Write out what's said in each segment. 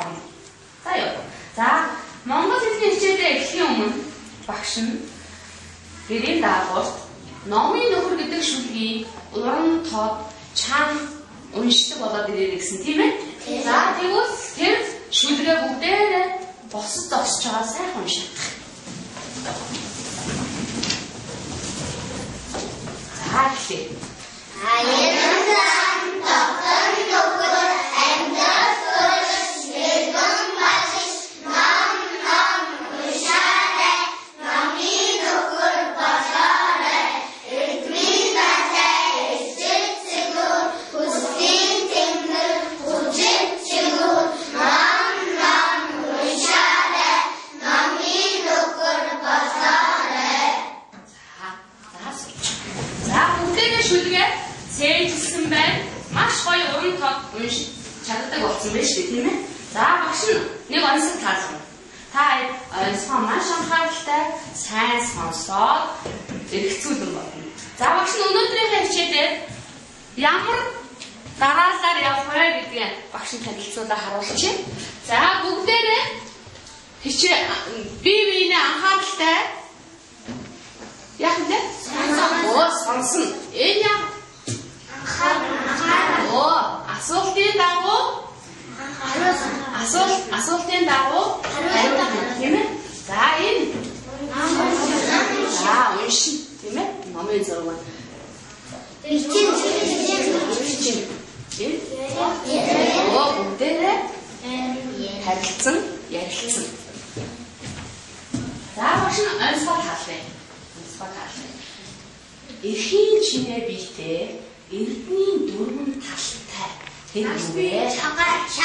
орно. За яа. За Монгол хэлний хичээлээ эхлэхийн өмнө багш нь гэрийн даалгаварт номын нөхөр гэдэг шүлгийг уран тод чам уншдаг болоод ирээ гэсэн тийм ээ. За тэгвэл тэр шүлгээ бүгдээрээ босод зогсож байгаа сайхан унших. За эхлэе. Аянсан доктор нөхөр амьд сурагч нэгэн багш нам уншаарай номын нөхөр болоорой эдмийн насай эсрэг цэгүр хүслийн тэнгэр хүчит чигүр нам уншаарай номын нөхөр болоорой. За бүгдээ шүлгээ сэлсэн байна. Маш гоё уран тод уншиж чаддаг болсон байна шүү дээ, тийм ээ. За багш нь нэг онцлог таална. Та онцгой маш анхааралтай сайн сонсоод эргэцүүлэн болно. За багш нь өнөөдрийнхээ хичээлээр ямар дараалал явах вэ гэдгийг багш нь танилцуулаад харуулчих. За бүгдээрээ хичээ бие биенээ анхааралтай яах вэ? Сонсон. Энэ яа? Асуултын дагуу асуултын дагуу хариулт тийм ээ. За энэ уншин тийм ээ. Номын зураг байна. Бүгдээрээ харилцсан, ярилцсан. За багш нь онцгой таална. Эрхийн чинээ биетэй эрдний дөрвөн талтай тэр юу вэ? Шагаа. За.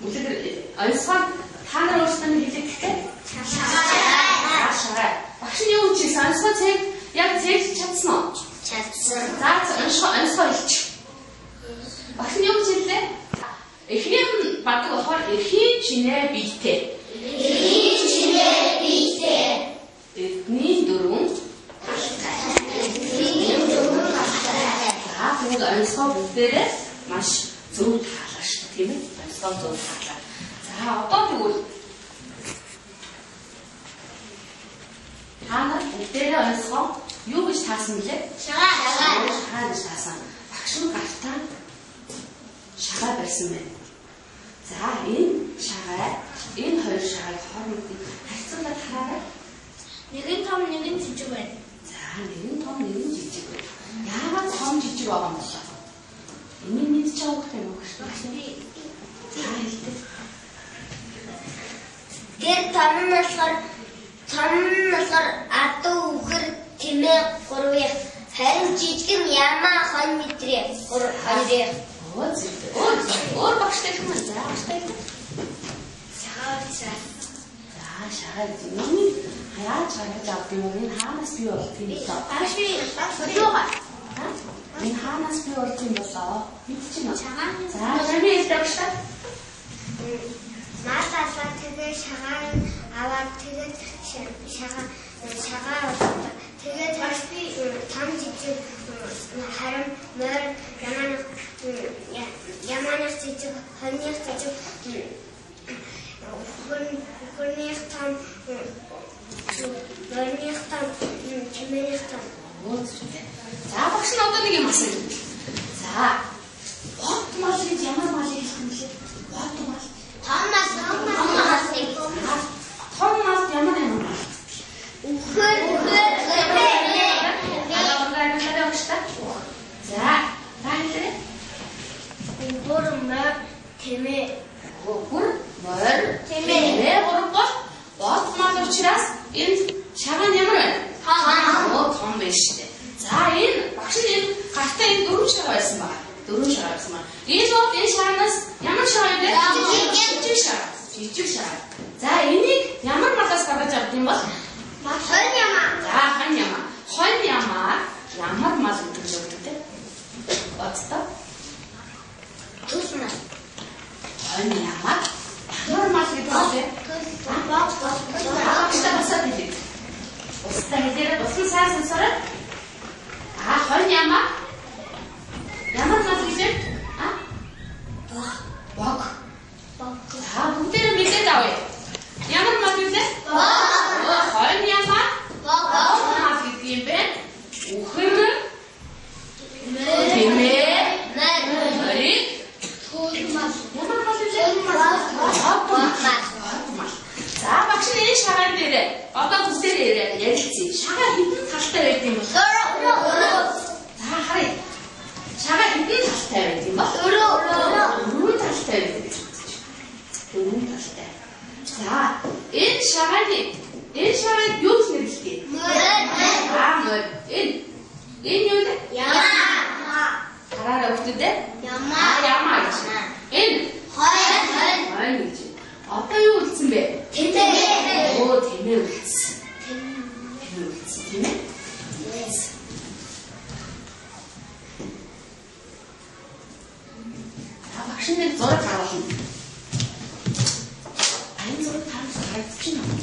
Үлдэр онцгой та нар өөрсдөө хэлэхдээ шагаа. Багш нь юу хийсэн? Онцгой цэг яг цэгж чадсан уу? Чадсан. За онцгой хэлчих. Багш нь юу хэллээ? Эхнийх нь багт болохоор эрхийн чинээ биетэй. Эрхийн чинээ биетэй Эрдний дөрвөн нэг онцгой бүгдээрээ маш зөв таалаа шүү дээ, тийм ээ? Онцгой зөв таалаа. За одоо тэгвэл та нар бүгдээрээ онцгой юу гэж таасан бэлээ? шагаа. Гэж таасан. Багш нь гартаа шагаа барьсан байна. За энэ шагаа, энэ хоёр шагааг хоорондын харьцуулаад хараарай. Нэгэн том, нэгэн жижиг байна. За нэгэн том, нэгэн жижиг байна. Яагаад том жижиг байгаа юм болоо? Энийг мэдж байгаа хэрэгтэй юм уу? За хэлдэг. Тэр том нь болохоор адуу үхэр тэмээ 3-ыг харин жижиг нь ямаа хон мэтрээ 2-ыг. Өөр багштай юм аа. За багштай. Шагаа. Шагаа юм. Яаж гаргаж авд юм бэ? Энэ хаанаас бий болт юм бэ? Багш би Энэ хаанаас бий болт юм болоо? Мэдчихэв үү? шагаа. За чами хэлдэг багштай. Маасаа тэгээ шагаа аваад тэгээд шагаа тэгээд би том жижиг харин мөр яманах жижиг хоньих жижиг хоньих том мөрних том чимээх том. За багш нь одоо нэг юм асууж байна. За хот мал гэж ямар мал хэлэх юм бэ? Хот мал. Том мал. Том мал ямар юм бэ? Үхэр. За хэлээ. Үхэр мөр тэмээ. Үхэр мөр тэмээ. Гурав бот мал учраас энэ шагаа ямар байна? Том байна шүү дээ. За энэ багш нь энэ гартаа энэ дөрвөн шагаа байсан байна. Энэ бол энэ шагнаас ямар шагаа юм бэ? Жижиг шагаа. За энийг ямар малаас гаргаж авд юм бол? Хон ямаа. За хон ямаа ямар мал гэдэг юм бэ? Боцтой. Түс мал. Хон ямаа ямар мал гэдэг юм бэ? Багштай басаад хэлээ. Устай хэлээ. Усан сайн сонсороо. Хон ямаа ямар мал гэж? талтай байт юм бол дөрвөн талтай байдаг гэж үзэж байна. Дөрвөн талтай. За, энэ шагааг юу гэж нэрлэдэг? Мөр. Энэ юу вэ? Ямаа. Хараараа өгтөдөө? Ямаа гэж. Энэ хойн гэж. Одоо юу үлдсэн бэ? Тэмээ. Оо, тэмээ үлдсэн. Тийм ээ? Yes. Багш нэг зураг харуулна. Энэ зураг харагдаж байна уу?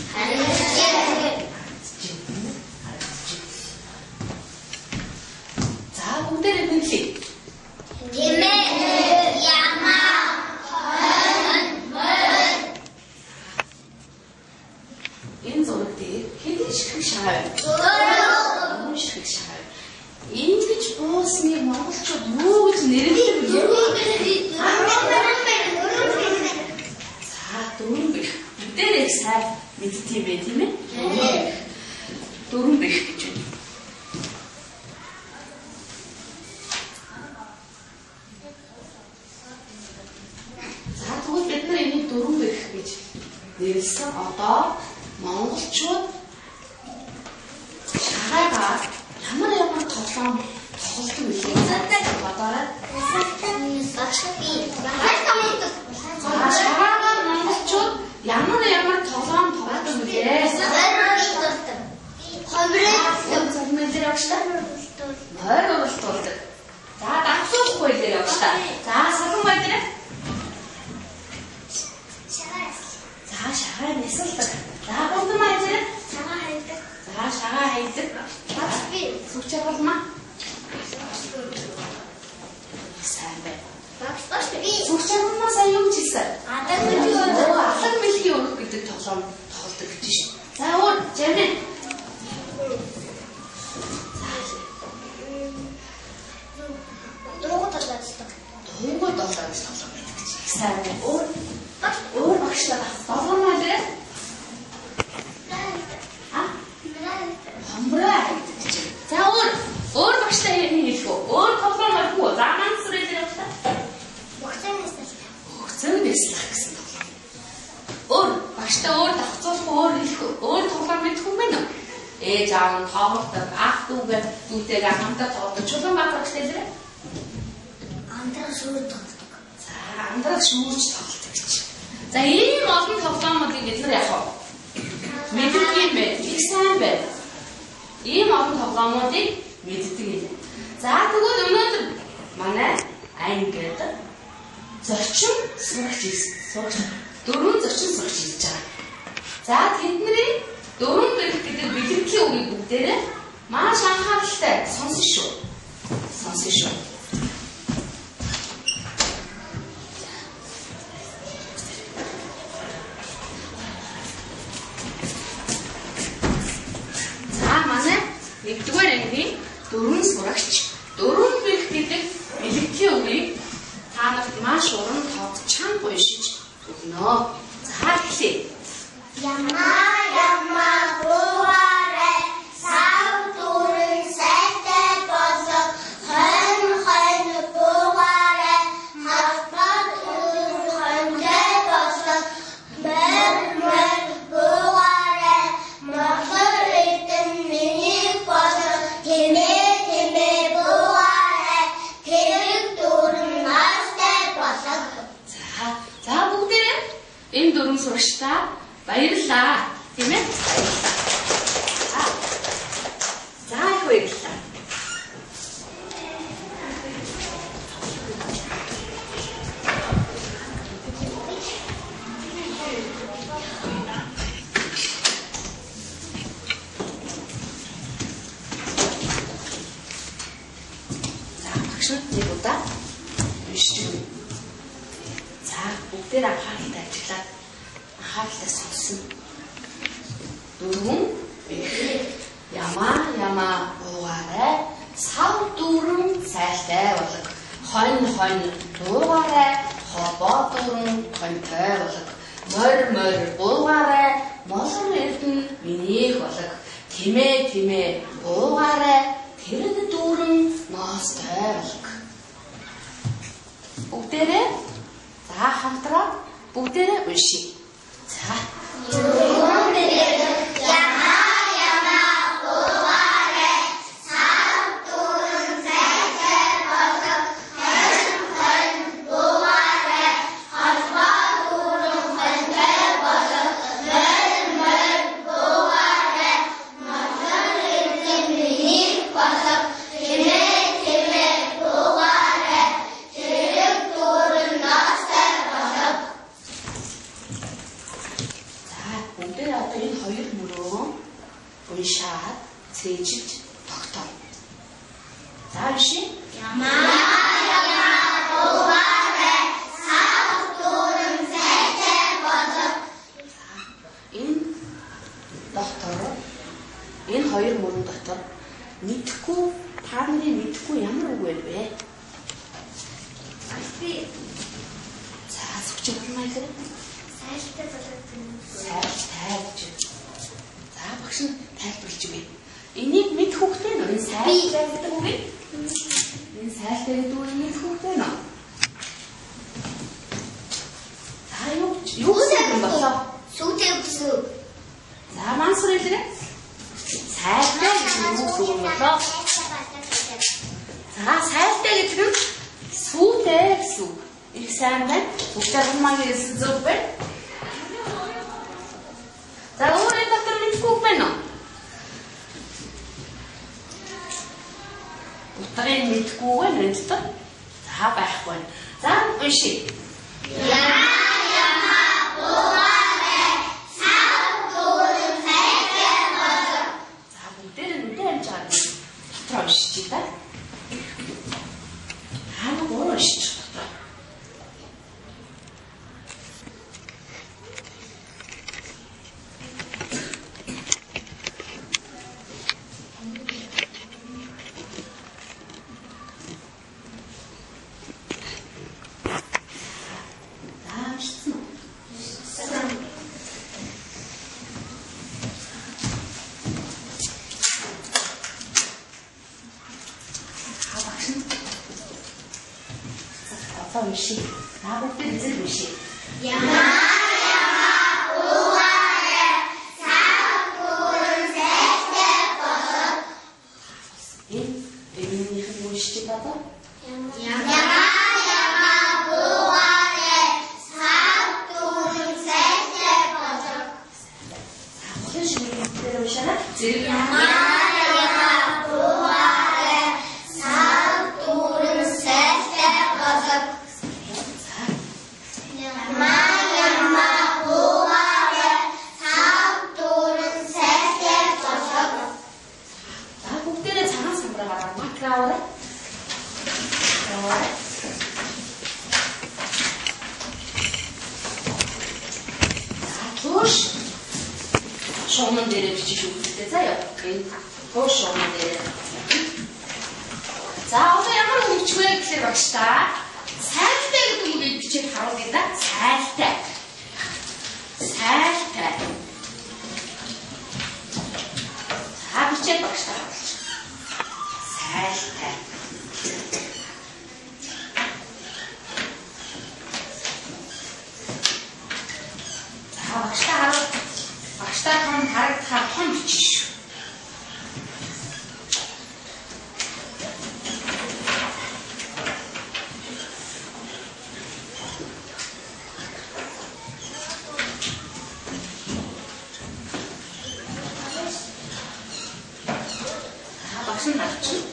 За, бүгдээрээ нэрлэе. Тэмээ, ямаа, хойн, мөр. Энэ зураг дээр хэдэн ширхэг шагаа байна? Дөрвөн ширхэг шагаа. Ингэж буусныг монголчууд юу гэж нэрлэдэг вэ? За, дөрвөн бэх. Бүгдээрээ сайн мэдтiin бэ, тийм ээ? Дөрвөн бэх гэж байна. За, тэгвэл бид нар энийг дөрвөн бэх гэж нэрлсэн. Одоо монголчууд шагаагаар ямар тоглоом тоглолт үлээ. Бодоорой. Шагаагаар монголчууд ямар тоглоом тоглолт үлээ. Хомрээ явчихсан. Морь уралт болдог. За, давсуух хууль дээр явчихсан. За, салан бай дээр. За, шагаа нэсэлдэг. За, гомдмаа дээр. За, шагаа хайдаг. Сүрч явуулмаа. Сайн байна. Сүрч явуулмаа сайн юу гэж хэлсэн? Алаг мэлхий өрөх гэдэг тоглоом тоглодог гэж шүү. За, өөр жамин. Дуугууд болоод тоглоом байдаг гэж. Сайн байна. Өөр багшлаа. Тоглоомоо дээр. Хомбраа. За, өөр багшлаа хэлэх үү? Өөр тоглоом барих уу? За, маань сүрээ дээр явуулаа. Хөгцөн нэслэх гэсэн тоглоом. Өөр багшлаа өөр давцуулах өөр хэлэх үү? Өөр тоглоом мэдэх юм байна уу? Ээж аав нь тоглодог, ах дүүгээ дүүтэйгээ хамтаа тоглодог. Чулуун багшлаа дээр. Андраг шүүр тоглодог. За, андраг шүүрч тоглодог гэж. За, ийм олон тоглоомуудыг бид нар яах вэ? Мэддэг юм байна. Их сайн байна. Ийм олон тоглоомуудыг мэддэг юм. За, тэгвэл өнөөдөр манай ангид зочин сурагч дөрвөн зочин сурагч хийж байгаа. За, тэдний дөрвөн бэх гэдэг бэлтгэлийн үгийг бүгдээрээ маш анхааралтай сонсон шүү. Нэгдүгээр ангийн дөрвөн сурагч дөрвөн бэх гэдэг бэлтгэлийн үгийг та нарт маш уран товчхон уншиж өгнө. За, эхлэе. Ямаа буугаарэ сав дөрөн сайтай болоо хойн буугаарэ хавтад хойнтэй болоо мөр буугаарэ мохор эдэн миний болоо тэмээ буугаарэ хэрэг дөрөн настай болоо. За, бүгдээрээ энэ дөрвөн сурагчтай баярлалаа. Тийм ээ? Баярлалаа. За, их баярлалаа. За, багшууд нэг удаа уншиж өгнө. За, бүгдээр анхааралтай ажиллаад анхааралтай сонсно. Дөрвөн ямаа буугаарэ сав дөрөн сайлтай болог хонь буугаарэ хобоо дөрөн хоньтой болог морь буугаарэ молор эрдэн минийх болог тэмээ буугаарэ тэрэг дөрөн ноостой болог. бүгдээрээ за хамтраад бүгдээрээ уншия. За. Уншаад цээжилж тогтоо. За биш. Энэ хоёр мөрөн дотор мэдхгүй та нарын мэдхгүй ямар үг вэ? За сүч болмай хэрэг. Сайлтай болоод. Сайлтайж. За багш нь тайлбарлаж өгье. Энийг мэд хүүхдээ нөө энэ сайлтай гэдэг үг ээ. Энэ сайлтай гэдэг үг мэд хүүхдээ нөө. За юу юм болоо? Сүтэй үсүү. За мансур хэлээ. Сайлтай гэдэг үг юм болоо. За сайлтай гэдэг нь сүтэй гэсэн үг. Их сайн байна. Бүгдээр хумаагийн хэлсэн зөв байна. За өөрөө доктор мэдгүй үг байна уу? Утгыг мэдгүй байна энэ дотор. За байхгүй. За уншия. За бүгдээр нүдэн амж байгаа. Дотор уншиж та. Хамаг уншиж дотор. Уншия. За бүгдээ зэрэг уншия. Шоуман дээр бичиж өгдөө заяа. Энэ шоуман дээр. За одоо ямар үг вэ гэхээр багш та сайлтай гэдэг үгийг бичиж харуулъя да. Сайлтай. Сайлтай. За бичиж багш та. Сайлтай. За багш та харуул. Багштай хон харагдахаар хон бичиж шүү. Багш нь харчих.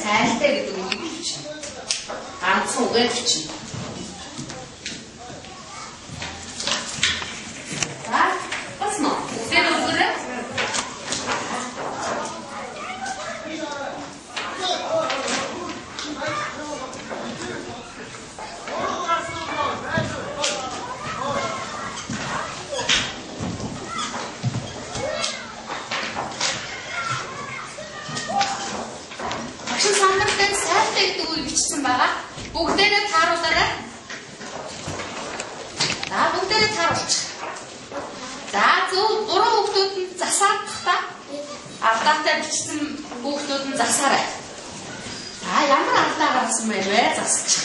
Сайлтай гэдэг үгийг бичнэ. Ганцхан үгээр бичнэ. За, бас нөө. Үгээр өгөөрэй. гэдэг үг бичсэн байгаа. Бүгдээрээ тааруулаарай. За бүгдээрээ тааруулчих. За зөв 3 хүүхдүүд нь засаад та алдаатай бичсэн хүүхдүүд нь засаарай. За ямар алдаа гарсан бэ? Засчих.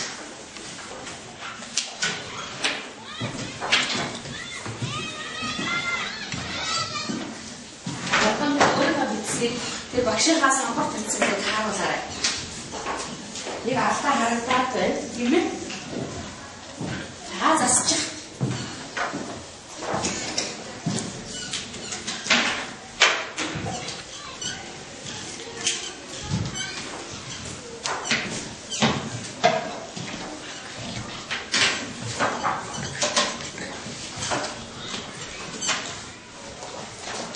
Тэр багшийнхаа сонгох тэмцээнд тааруулаарай. Нэг алдаа харагдаад байна, тийм ээ? За засчих.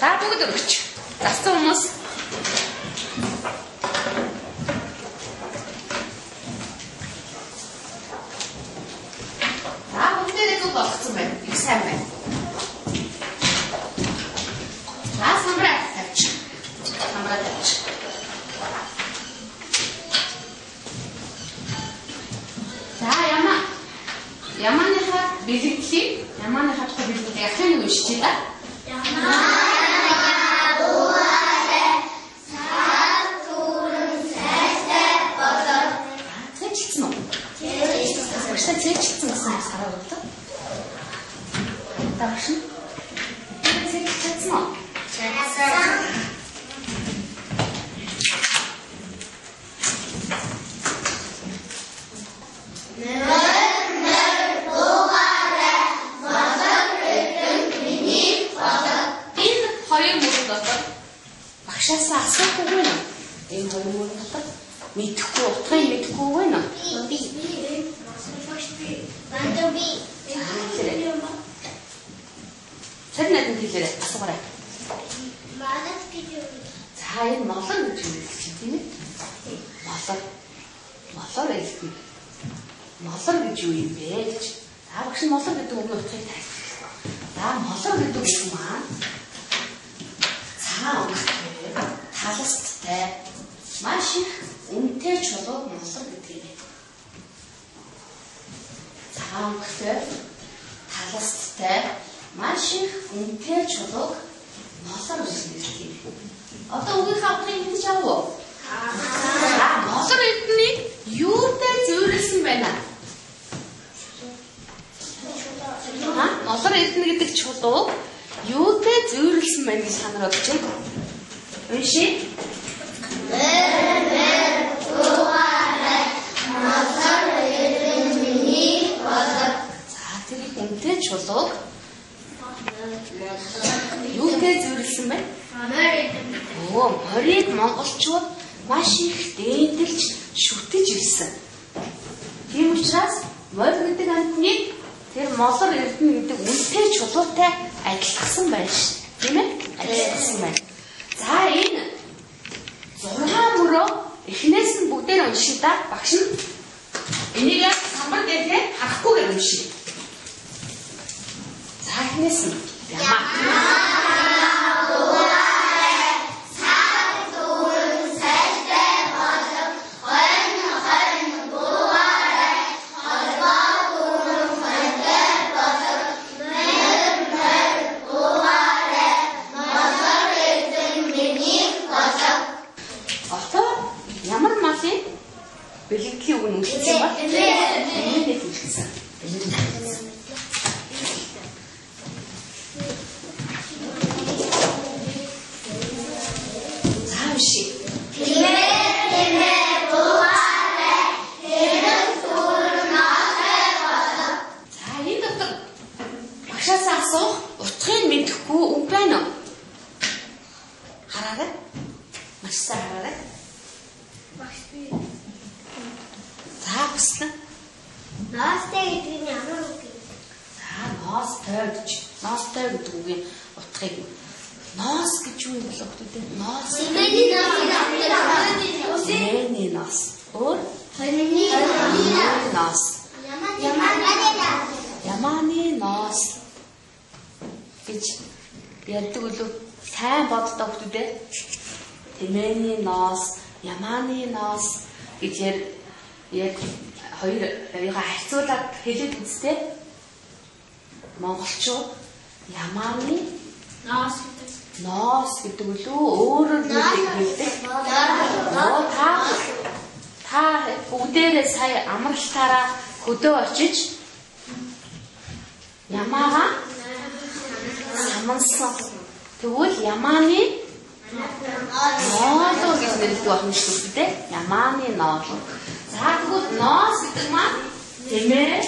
За бүгд өргөч. Зассан хүмүүс. За бүгдээрээ зүг болгоцсон байна. Их сайн байна. За самбраа тавьчих. Самбраа тавьчих. За ямааныхаа бэлгэлийг ахын нэг уншиж та. Цэцэлсэн гэсэн хараа болоо. Таашин. Цэцэлсэн уу? Цэцэлсэн. Энэ хоёр мөр дотор багшаасаа асуухгүй байна. Энэ хоёр мөр дотор мэдхгүй, утгыг мэдхгүй байна. Царнад нь хэлээрэй. Асуугаарай. Манад гэж юу? За энэ молор гэж юм хэлчих тийм ээ. Молор хэлдэг. Молор гэж юу юм бэ гэж. За багш нь молор гэдэг үгийн утгыг тайлбарлая. За молор гэдэг үг маань цаа өнгөтэй, таласттай, маш их үнэтэй чулууг молор гэдэг юм. Өнгөтэй, таласттай, маш их үнэтэй чулууг молор гэдэг юм. Одоо үгийнхаа утгыг хэлж авах уу? Молор эднийг юутай зөөлсөн байна? Молор эдэн гэдэг чулууг юутай зөөлсөн байна гэж санаар бодчих. Уншия. Үнэтэй чулууг юутай зөөлсөн бэ? Морийг монголчууд маш их дээдэлж шүтэж ирсэн. Тийм учраас морь гэдэг амьтныг тэр молор эрдэнэ гэдэг үнэтэй чулуутай адилхан байна шүү. Тийм ээ? Адилхан байна. За энэ 6 мөрөө эхнээс нь бүгдээр уншия та. Багш нь энийг самбар дээрээ харахгүйгээр уншия. Эхнээс нь ямар малын бэлгэлийн үг нь үлдсэн ба? Энийг үлдсэн. Утгыг мэдэхгүй үг байна уу? Хараарай. Маш сайн хараарай. За бүслэн. Ноостой гэдэг нь ямар үг вэ? За ноостой гэдэг үгийн утгыг ноос гэж юу юм болов үү? Ноос. Хэмээний ноос. Өөр? Хэмээний ноос. Ямааны ноос. гэж ярьдаг үлээ сайн боддог хүмүүдээ хэмээний ноос, ямааны ноос гэж яг хоёрыг харьцуулаад хэлээд үзтээ. Монголчууд ямааны ноос гэдэг үлээ өөрөөр хэлдэг. Та бүгдээрээ сая амралтаараа хөдөө очиж ямаага самансан. Тэгвэл ямааны ноолоо гэж нэрлэдэг байна шүү дээ. Ямааны ноолоо. За тэгвэл ноос гэдэг маань тэмээ.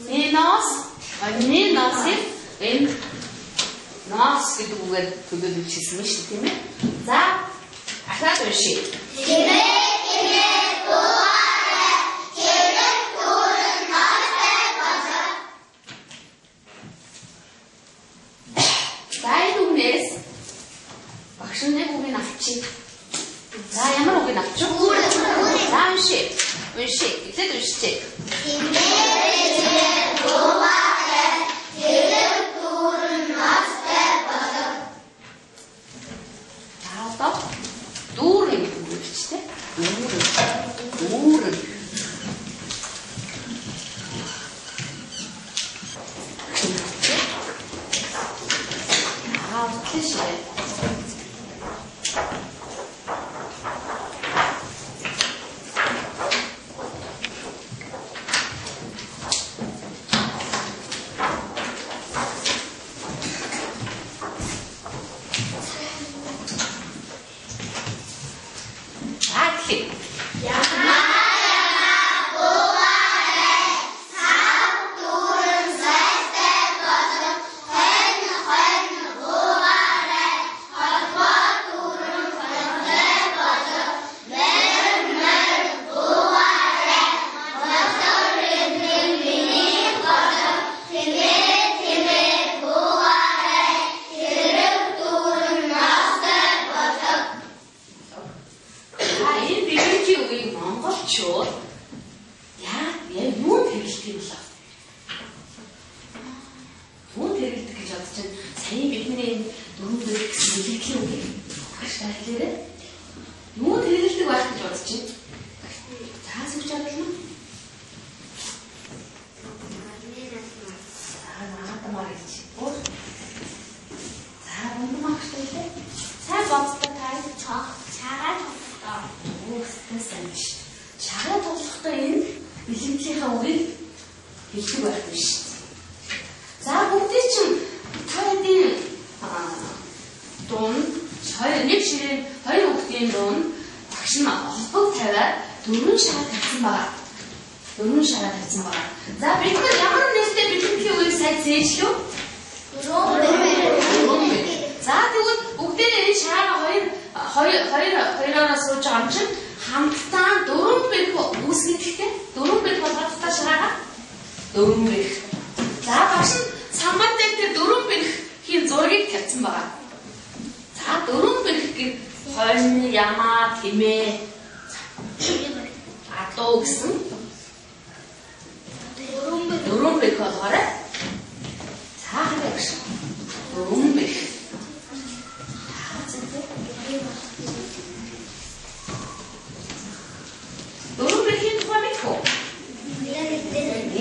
Энэ ноос, энэ ноосыг энэ ноос гэдэг үгээр төлөөлж хэлсэн юм шүү тийм ээ. За ахаад уншия. Тэмээ бугаарай. Хэрэг дүүрэн ноостой болов. За энэ үгнээс багш нэг үгийг авчи. За ямар үгийг авчих? За уншия. Ихэд уншчих. Тэмээ бугаарай. Хэрэг дүүрэн ноостой болов. За одоо дүүрэн гэдэг үг бичтэй. Дүүрэн. Отлично. Чагаа тоглохдоо энэ бэлэнтийнхаа үгийг хэлдэг байх биш. За бүгдээ чинь таны дунд нэг ширээ хоёр хүүхдийн дунд багш нь холбог тавиад дөрвөн шараа тавьсан байна. За бид нар ямар нэртэй бэлэнтийн үгийг сайн зээжлөө? За тэгвэл бүгдээ энэ шараа хоёроо сууж байгаа юм чинь хамтдаа дөрвөн бэрх үүсгэхдээ дөрвөн бэрх болгохдоо шараагаа дөрвөн бэрх. За багш нь самбар дээр тэр дөрвөн бэрхийн зургийг тавьсан байгаа. За дөрвөн бэрх гэх хонь, ямаа, тэмээ, адуу гэсэн дөрвөн бэрх болгоорой. За багш дөрвөн бэрх. Дөрвөн бэрхийн тухай мэдэх үү?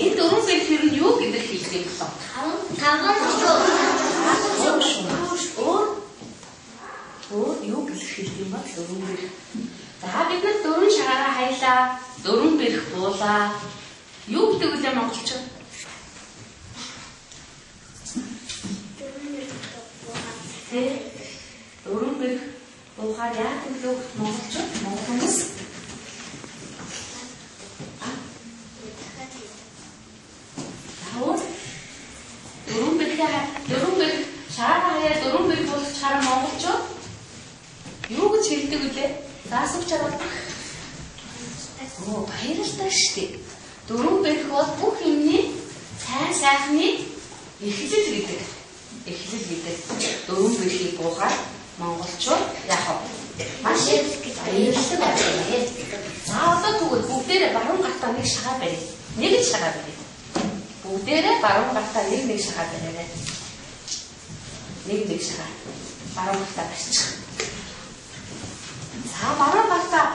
Энэ дөрвөн бэрхэр нь юу гэдэг хэлдэг юм бэ? Таван шүү. Юу гэж хэлдэг юм бэ? Дөрвөн бэрх. За бид нар дөрвөн шараараа хайлаа. Дөрвөн бэрх буулаа. Юу гэдэг үлээ монголчууд? Дөрвөн бэрх буухаар яа гэвэл монголчууд монгол хүмүүс дөрвөн бэрх шараа хаяа дөрвөн бэрх болох чараа монголчууд юу гэж хэлдэг үлээ? Заасууч чараа. Баярлалаа шүү дээ. Дөрвөн бэрх бол бүх юмний сайн сайхны эхлэл гэдэг. Дөрвөн бэрхийг буухаар монголчууд яах вэ? Маш их баярлалтай байна. За одоо тэгвэл бүгдээрээ баруун гартаа нэг шагаа барья. Нэг л шагаа барья. Бүгдээрээ баруун гартаа нэг шагаа барья. Нэг шагаа. Баруун гартаа барьчих. За баруун гартаа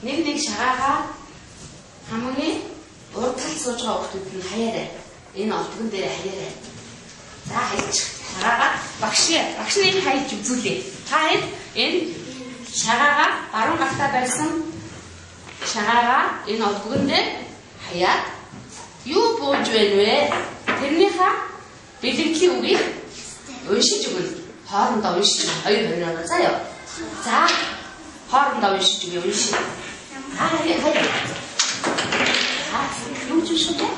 нэг шагаагаа хамгийн урд талд сууж байгаа хүмүүс нь хаяарай. Энэ олдгон дээр хаяарай. За хайж. Шагаагаа багш нь хайж үзүүлээ. Та хэд энэ шагаагаа баруун гартаа барьсан шагаагаа энэ олдгон дээр хаяад юу бууж байна вэ? Тэрнийхээ бэлэнклийн үгийг уншиж өгнө. Хоорондоо уншиж хоёр хорионоо заяа. За хоорондоо уншиж өгье уншиж. Хаяа. Юу ч шүү дээ.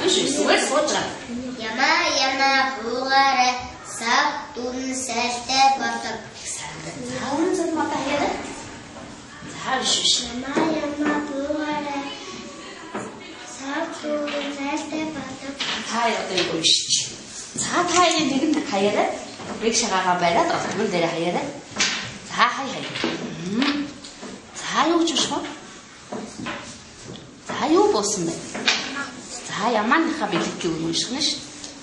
Уншиж зүгээр сууж байгаа. Ямаа буугаарай сав дүрэн сайтай болов. Заавар зөв мата хаяа. За шиш. Ямаа буугаарай сав дүрэн сайтай болов. Хаяа одоо уншиж. За та энэ нэг хаяарай. Нэг шагаагаа бариад олгон дээр хаяарай. За хаяа. За юу ч шүү. За юу боосон бэ? За ямааныхаа бэлтгэл унших нь ш.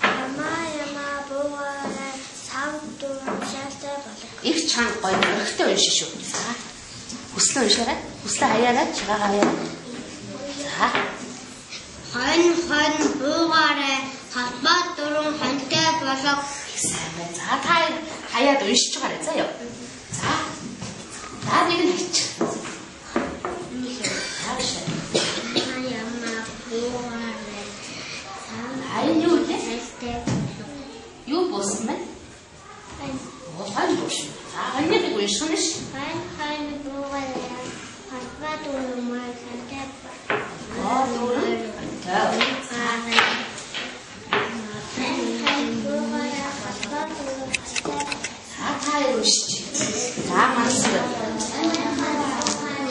Ямаа буугаарай сав дүрэн сайтай болов. Их чанга гоё өрхтөө уншиж шүү. За хүслээ уншаарай. Хүслээ хаяарай. Шагаагаа хаяарай. За Хон буугаарай холбоо дүрэн хонтой болов. сайн байна. За та хаяад уншиж байгаарай заа ёо. За. За нэг нь хийч. Ямаа буугаарай Айн юу вэ? Юу боосон бэ? Хон боош. За ханьяд унших нь ш. Хон буугаарай холбоо дүрэн хонтой Дүрэн. За. Уншиж. За манс.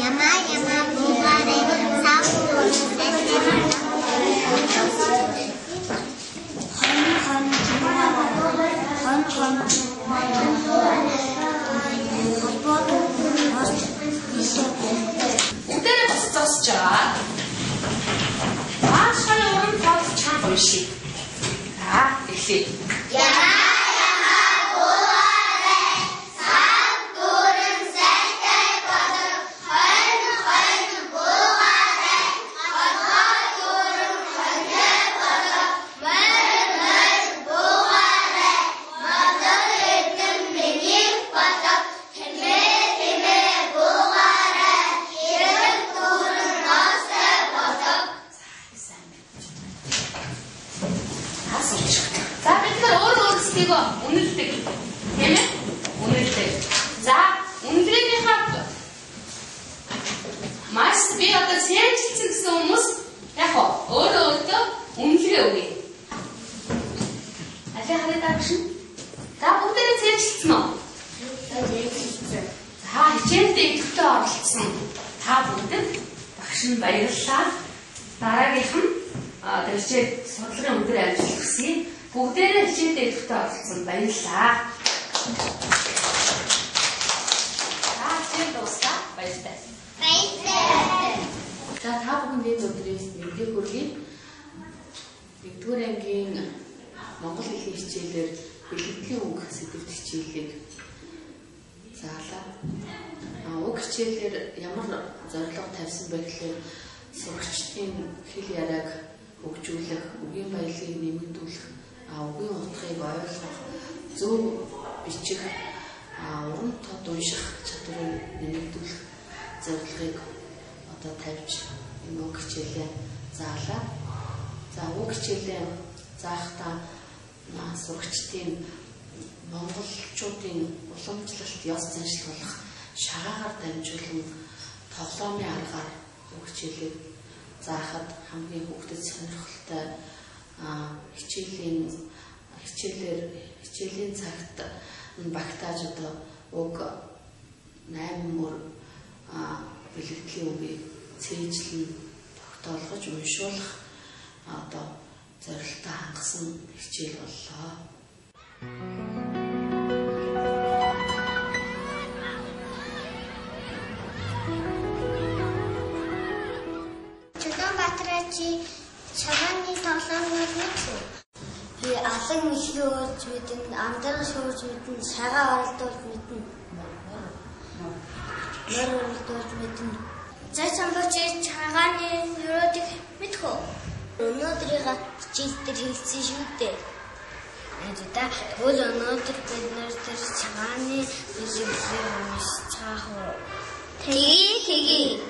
Ямаа буугаарай сав дүрэн сайтай болов. Бүгдээ босцоосч байгаа. Маш хаяа уран тооц чанга уншия. За эхлэе. Үнэлдэг. Тийм ээ? Үнэлдэг. За, үнэлгээний хавд. Маш би одоо сэржилсэн гэсэн хүмүүс яг өөрөө үнэлгээ өгье. Алей хараад авшин. За, бүгдээ сэржилсэн үү? За, хичээлдээ идэвхтэй оролцсон. Та бүгдэд багш нь баярлалаа. Дараагийнх нь хичээл судалгааны өдөр амжилт хүсье. Бүгдээрээ хичээлдээ идэвхтэй оролцсон баярлалаа. За, хичээл дуустаа баяртай. За, та бүхэнд өдрийн мэдээ хүргэе. 1-р ангийн Монгол хэлний хичээлээр бэлтгэлийн үг сэдвт хичээлийг заалаа. Уг хичээлээр ямар зорилго тавьсан бэ гэхээр сурагчдын хэл яриаг хөгжүүлэх, үгийн баялаг нэмэгдүүлэх, үгийн утгыг ойлгох, зөв бичих, уран тод унших чадварыг нэмэгдүүлэх зорилгыг одоо тавьж энэ уг хичээлээ заалаа. За, уг хичээлээ заахдаа сурагчдын монголчуудын уламжлалт ёс заншлуулах шагаагаар дамжуулан тоглоомын аргаар уг хичээлийг заахад хамгийн хүүхдэд сонирхолтой хичээлийн цагт багтааж одоо уг 8 мөр бэлтгэлийн үгийг цээжлэн тогтоолгож уншуулах одоо зорилттой хангасан хичээл боллоо. Чулуунбаатарчи цагааны тоглоомнууд мэдсэн. Би алан мэлхий уурж мэдэн, амдарга шуурж мэдэн, шагаа оролдуулж мэдэн. Мөр оролдуулж мэдэн. Зайсан бочиж цагааны юруудыг мэдхүү. Өнөөдрийг хичээл дээр хэлсэн шүү дээ. Тэгвэл өнөөдөр бид нэр тэр цагааны зүйлийг уншицгаах уу? Тэгье.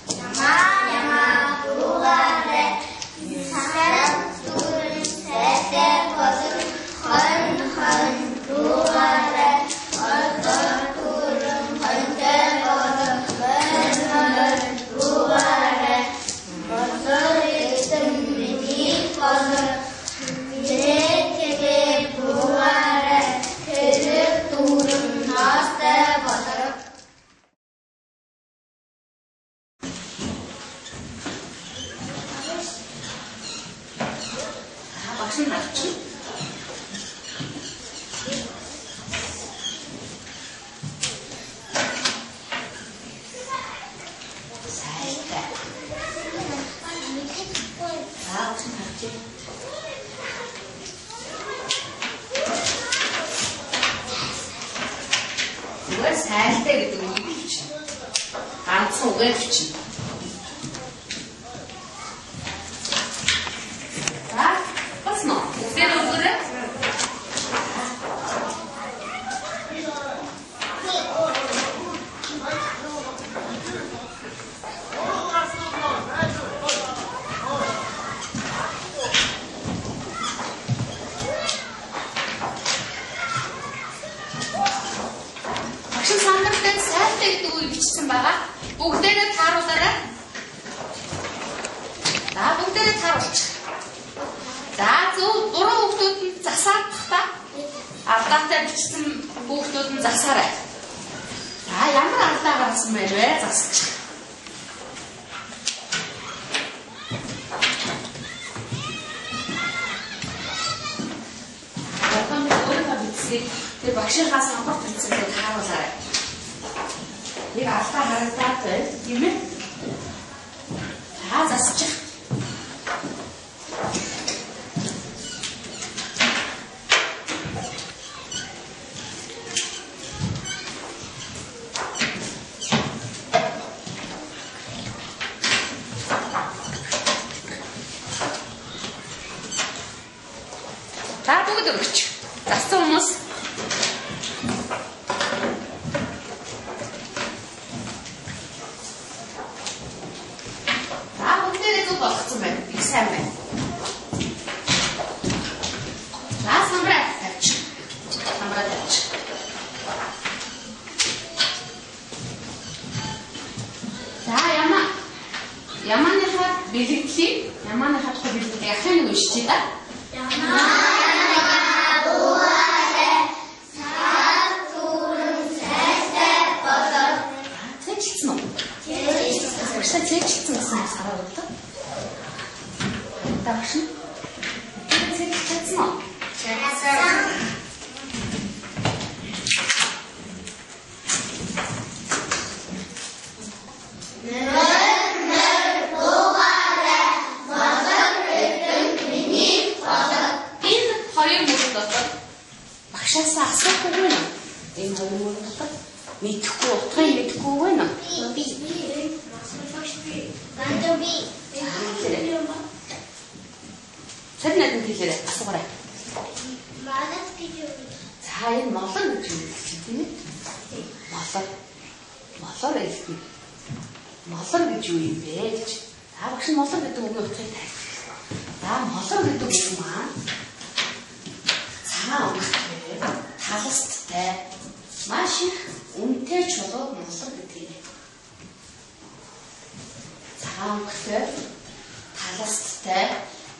Ямаа дуугараа сахар дүүрэн сайтай болон хон дуугараа ордор дүүрэн хонтой болон хон дуугараа модор эзэн миний болон тэгээ дуугараа тэр дүүрэн наастай болон Багш нь авч. Сайтай. Багш нь авч. Зүгээр сайтай гэдэг үг биш. Ганцхан үгээр бичнэ. Бүгдээрээ тааруулаарай. За бүгдээрээ тааруулчих. За зөв буруу хүүхдүүд нь засаад та. Алдаатай бичсэн хүүхдүүд нь засаарай. За ямар алдаа гарсан бэ? Засчих. Тэр багшийнхаа сонгох процессыг харуулаарай. Нэг алдаа харагдаад байна, тийм ээ? За засчих. За бүгд өгч. Зассан хүмүүс. Болгоцсон байна. Их сайн байна. За самбраа тавьч. Самбраа тавьч. За ямааныхаа бэлгэлийг ямааныхаа тухай бэлгэлийг яхаа нэг уншиж та. Ямааныхаа дуугараа сар дүүрэн сайтай болов. Цэцэлсэн үү? Цэцэлсэн гэсэн сараа болов. Дагш. Цэцэлсэн үү? Цэцэлсэн. Багшаасаа асуухгүй байна. Энэ хоёр мөр дотор мэдхгүй утгыг мэдхгүй байна. Би. Гандоби. Сарнад нь хэлээрэй. Асуугаарай. Манад гэж юу? За энэ молор гэж юу тийм ээ? Молор. Молор хэлдэг. Молор гэж юу юм бэ гэж. За багш нь молор гэдэг үгийн утгыг тайлбарлая. За молор гэдэг үг маань цагаан өнгөтэй, талсттай, маш их үнэтэй чулуу молор гэдэг юм. Цагаан өнгөтэй, талсттай,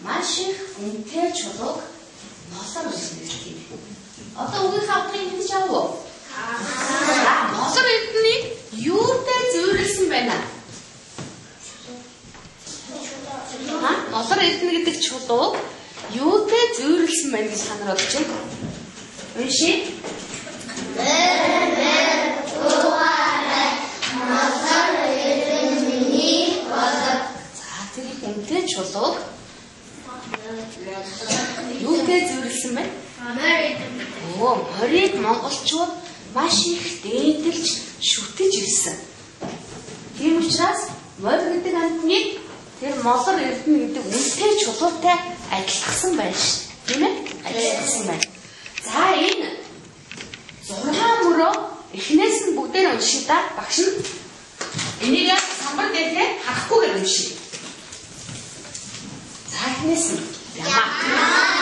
маш их үнэтэй чулууг молор гэдэг юм. Одоо үгийнхаа утгыг хэлж авах уу? Молор эднийг юутай зүйрлсэн байна? Молор эдэн гэдэг чулууг юутай зүйрлсэн байна гэж санаар бодож байна. Уншия. Молор эдэн миний болов. За тэр үнэтэй чулууг юутай зүйрлсэн байна? Морийг монголчууд маш их дээдэлж шүтэж ирсэн. Тийм учраас учраас морь гэдэг амьтныг тэр молор эрдэнэ гэдэг үнэтэй чулуутай адилтгсан байна шүү. Тийм ээ? Адилтгсан байна. За энэ 6 мөрөө эхнээс нь бүгдээр уншиж та багш нь энийг самбар дээрээ харахгүйгээр уншиж. За эхнээс нь ямаа.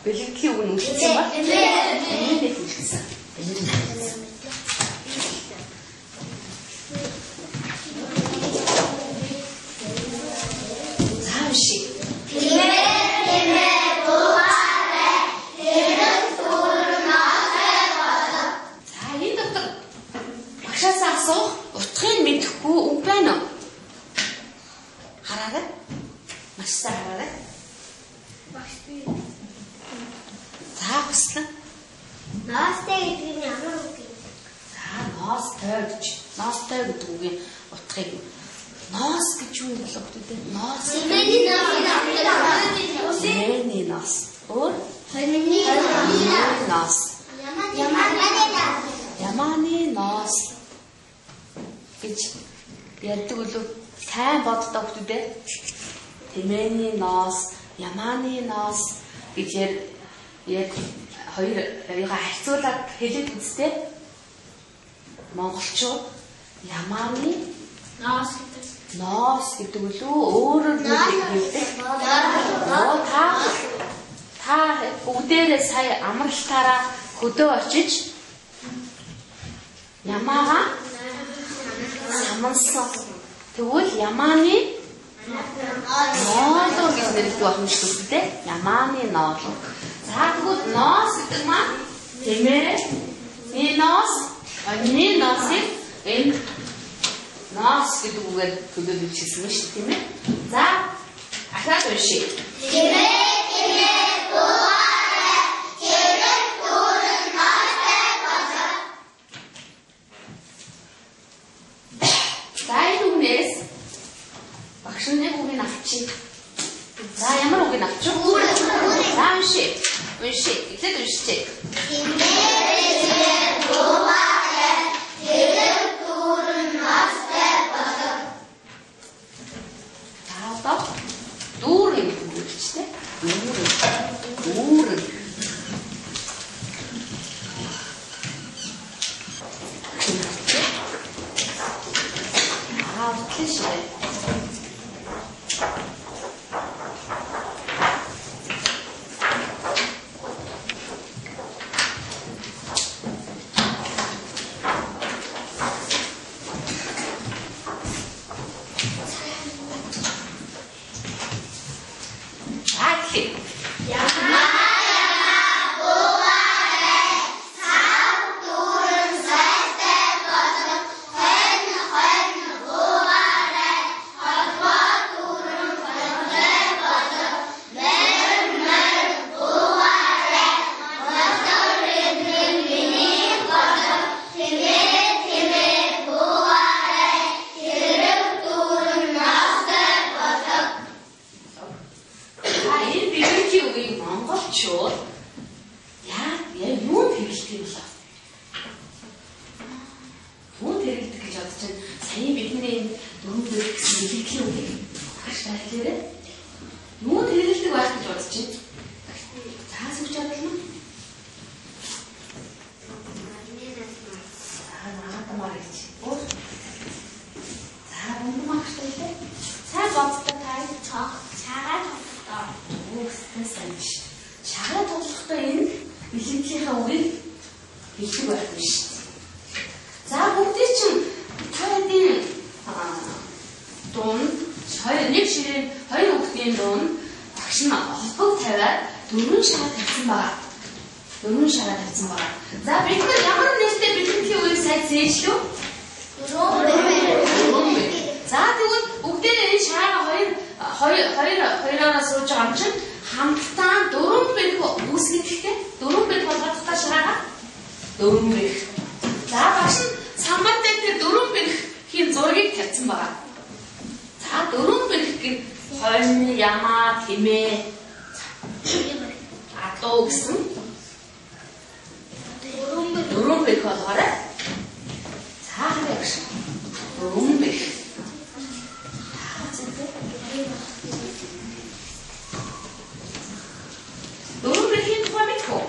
Бэлгэдлийн үг нь үлдсэн ба? Энийг үлдсэн. Заавши. Тэмээ бугаарай. Тэрэн төрнөөсөө болов. За энэ дотор багшаас асуух утгыг мэдэхгүй үг байна уу? Хараарай. Маш сайн хараарай. Багш би Хавслан. Ноостой гэдэг нь ямар үг юм? За, ноостой гэж. Ноостой гэдэг үгийн утгыг ноос гэж юу болов гэдэг вэ? Ноос. Хэмээний ноос. Өөр? Хэмээний ноос. Ямааны ноос. гэж ярьдаг үлээ. Сайн боддог хүмүүс. Хэмээний ноос, ямааны ноос гэж яг хоёрыг харьцуулаад хэлээд үзтээ. Монголчууд ямааны ноос гэдэг үлээ өөрөөр хэлдэг. Та бүгдээрээ сая амралтаараа хөдөө очиж ямаага самансан. Тэгвэл ямааны ноолор гэж нэрлэдэг байна шүү дээ. Ямааны ноолор. За тэгвэл ноос гэдэг маань тэмээ. Ноос, ноосыг энэ ноос гэдэг үгээр төлөвлөж хэлсэн шүү дээ, тийм ээ. За ахаад уншия. Тэмээ бугаарай. Хэрэг дүүрэн ноостой болов. За энэ үгнээс багш нэг үгийг авчи. За ямар үгийг авчих вэ? За уншия. Эхлээд уншчихъя. Тэмээ бугаарай. Хэрэг дүүрэн ноостой болов. За дүүрэн гэдэг үг шүү дээ. Дүүрэн. Отлично. Чагаа тоглохдоо энэ бэлэнхийнхаа үгийг хэлдэг байх юм шүү. За бүгдээ чинь тойдын дунд нэг ширээн хоёр хүүхдийн дунд багш нь холбог тавиад дөрвөн шараа тавьсан байна. За бид нар ямар нэртэй бэлэнхийн үгийг сайн зээшлүү? Дөрвөн. За тэгвэл бүгдээ энэ шараа хоёроо сууж байгаа юм чинь хамтдаа дөрвөн бэлэг үүсгэхдээ дөрвөн бэлэг болгохдоо шараа 4 бэрх. За багш нь самбар дээр тэр 4 бэрхийн зургийг тавьсан байгаа. За 4 бэрх гэх хойно ямаа тэмээ адуу гэсэн 4 бэрх болохоор за хараа багш 4 бэрх. Дөрөв бэрхийн тухай мэдэх үү?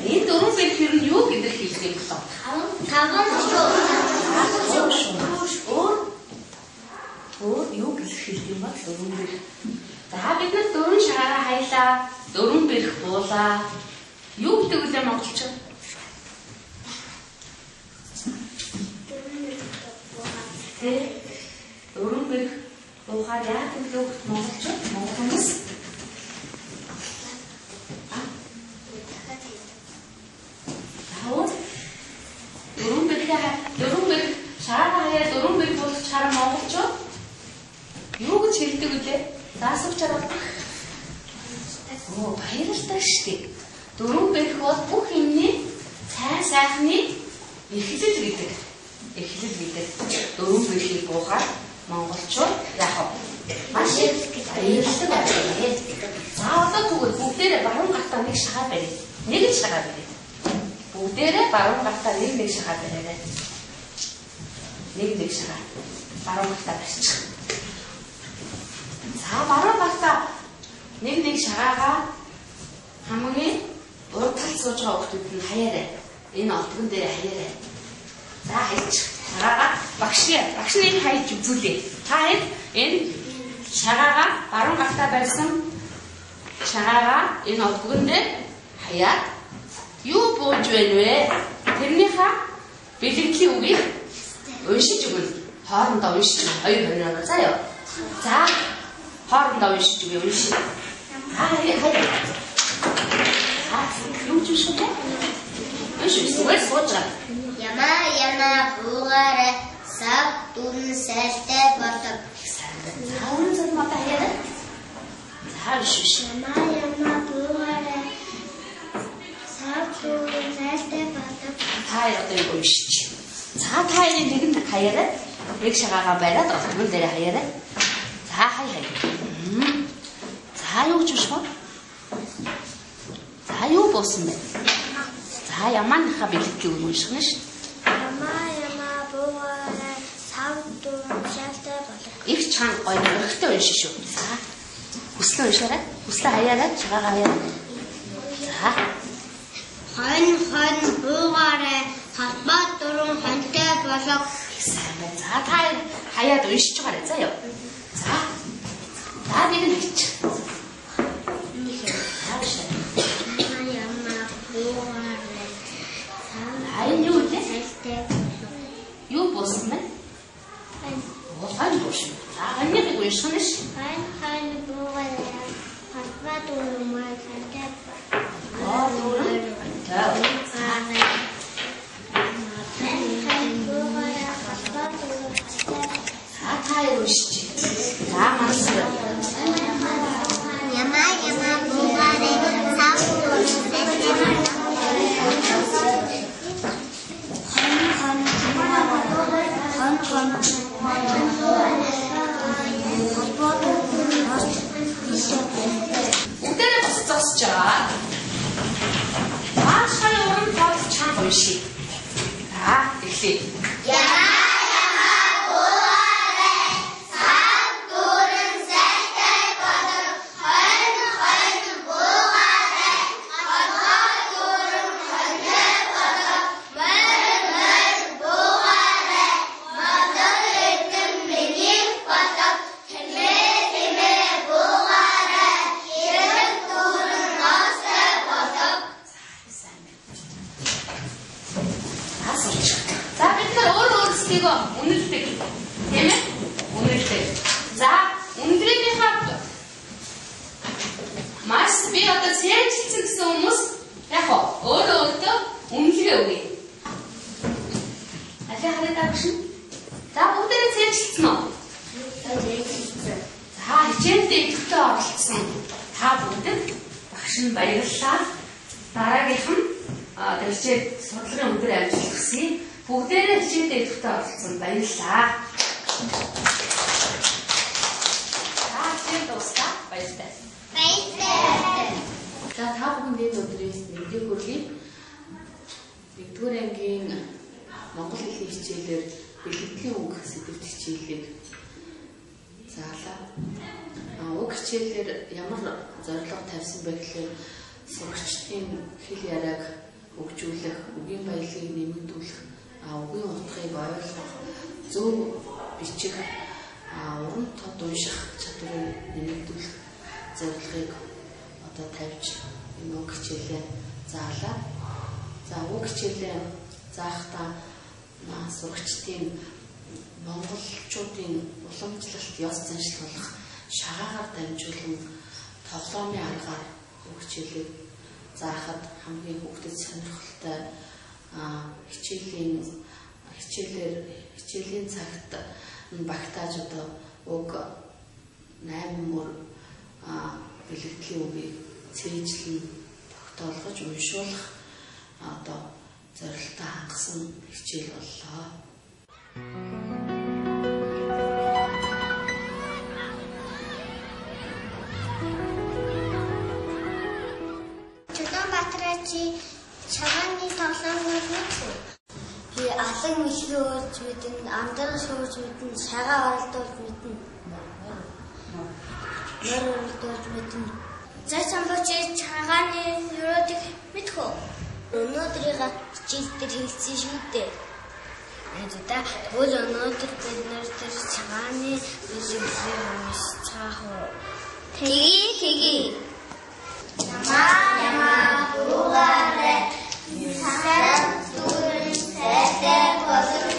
Энэ 4 бэрх ер нь юу гэдэр хэлдэг юм бэ? 5 юу гэж хэлдэг юм бэ? 4 бэрх. За бид нар 4 шагаараа хайлаа. 4 бэрх буулаа. Юу гэдэг үлээ монголчууд? 4 бэрх буухаар яа гэдэг үг монголчууд? Монгол хүмүүс дөрөв бэрх шаараа хаяа 4 бэрх болох чараа монголчууд юу гэж хэлдэг үлээ? Заасууч чараа. Баярлалтай шүү дээ. 4 бэрх бол бүх юмны сайн сайхны эхлэл гэдэг. Эхлэл гэдэг. 4 бэрхийг буухаар монголчууд яах вэ? Маш их баярлалтай байна. За одоо тэгвэл бүгдээрээ баруун гартаа нэг шагаа барья. Нэг шагаа барья. Бүгдээрээ баруун гартаа нэг шагаа бариарай. Нэг шагаа. Баруун гартаа барьчих. За баруун гартаа нэг шагаагаа хамгийн урд талд сууж байгаа хүмүүс нь хаяарай. Энэ отгон дээр хаяарай. За хайчих. Шагаагаа багшны хайж үзүүлээ. Та энэ шагаагаа баруун гартаа барьсан шагаагаа энэ отгон дээр хаяад юу бууж байна вэ? Тэрнийхээ бэлгэдлийн үгийг уншиж өгнө. Хоорондоо уншиж өгнө. Хоёр хорино заяа. За хоорондоо уншиж өгье уншиж. Хаяа. Юу ч биш үү? Уншиж зүгээр сууж байгаа. Ямаа буугаарай сав дүрэн сайлтай болдог. За үнэн мата хаяа. За уншиж. Ямаа буугаарай сав дүрэн сайлтай болдог. Та одоо уншиж. За та нэг нь хаяарай. Нэг шагаагаа бариад отгон дээр хаяарай. За хаяа. За юу ч биш ба? За юу буусан бэ? За ямааныхаа бэлтгэл унших нь шүү. Ямаа буугаарай сав дүрэн сайлтай болдог. Их чанга гоё өрхтөө уншиж шүү. За хүслээ уншаарай. Хүслээ хаяарай. Шагаагаа хаяарай. За хойно буугаарай халбаа дөрөн хонтой болог. За та хаяад уншиж байгаарай заа ёо. За нэг нь хич. Ямаа буугаарай айн юу вэ? Юу буусан бэ? Хойно буусан. За нэг унших нь шүү. Хойно буугаарай халбаа дөрөн хонтой. Ямаа буугаарай сав дүрэн сайлтай Бүгдээрээ зогсож байгаа. Маш гоё уран тоол чанга уншия. За эхлэе. Үнэлдэг. Тийм ээ? Үнэлдэг. За, өндрийнхээ маш би одоо цээжилсэн гэсэн хүмүүс яг өөрөө үнэлгээ өгье. Алей хараад авчихна. За, бүгдээ цээжилсэн үү? Цээжилсэн. За, хичээлдээ идэвхтэй оролцсон. Та бүгдэд багш нь баярлалаа. Дараагийнх нь хичээл судалгын өндөр амжилт хүсье. Бүгдээрээ хичээлдээ идэвхтэй оролцсон баярлалаа. Хичээл дуустаа баярлалаа. За та бүхэнд энэ өдрийн мэдээг хүргэе. 1-р ангийн Монгол хэлний хичээлээр бэлтгэлийн үг сэдвт хичээлийг заалаа. Уг хичээлээр ямар зорилго тавьсан бэ гэхээр сурагчдын хэл яриаг хөгжүүлэх, үгийн баялагийг нэмэгдүүлэх, үгийн утгыг ойлгох, зөв бичих, уран тод унших чадварыг нэмэгдүүлэх зорилгыг тавьж энэ уг хичээлээ заалаа. За уг хичээлээ заахдаа сурагчдын монголчуудын уламжлалт ёс заншил болох шагаагаар дамжуулан тоглоомын аргаар уг хичээлийг заахад хамгийн хүүхдэд сонирхолтой хичээлийн цагт багтааж уг 8 мөр бэлтгэлийн үгийг цээжлэн тогтоолгож уншуулах зорилттой хангасан хичээл боллоо. Чулуунбаатараа цагааны тоглоомнууд мэдв. Би алан мишрүү урж мэдэн, амдрал шуурж мэдэн, шагаа оролдуулж мэдэн. Мөр оролдуулж мэдэн. За самбоч цагааны юруудыг мэдв. Өнөөдрийг хичээл дээр хэлсэн шүү дээ. Тэгвэл өнөөдөр бид нэр тэр цагааны бэлгэлийг уншицгаах уу? Тэгье. Ямаа дуугараа сайн дүүрэн сайтай болон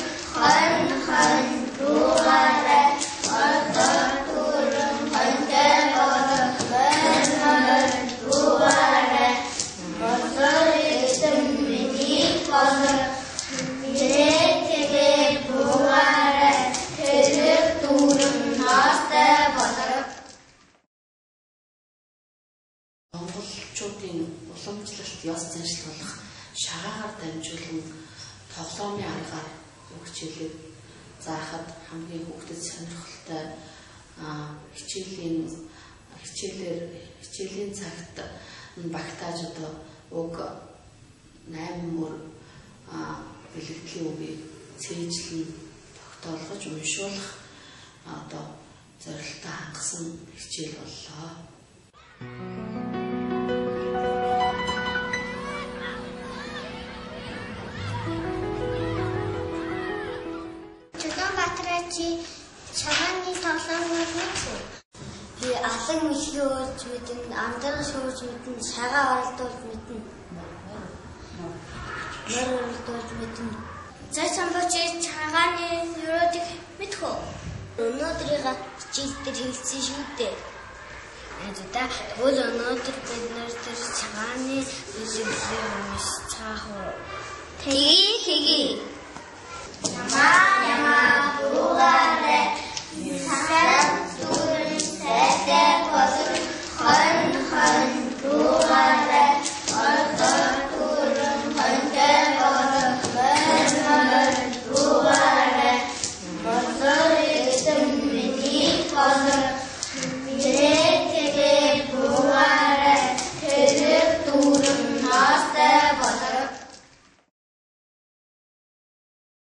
хон дуугараа ордор дүүрэн хонтой болон хон дуугараа ордор эсэм миний болон тэгээ дуугараа тэр дүүрэн наастай болон монголчуудын уламжлалт ёс заншил болох шагаагаар дамжуулан тоглоомын аргаар уг хичээлийг заахад хамгийн хүүхдэд сонирхолтой хичээлийн цагт багтааж уг 8 мөр бэлтгэлийн үгийг цээжлэн тогтоолгож уншуулах зорилттой хангасан хичээл боллоо. Чулуунбаатараа цагааны тоглоомнууд мэдв. Би алан мишрүү урж мэдэн, амдрал шуурж мэдэн, шагаа оролдуулж мэдэн. Мөр оролдуулж мэдэн. За самбоч цагааны юруудыг мэдв. Өнөөдрийг хичээл дээр хэлсэн шүү дээ. Тэгвэл өнөөдөр бид нэр тэр цагааны бэлгэлийг уншицгаах уу? Тэгье. Ямаа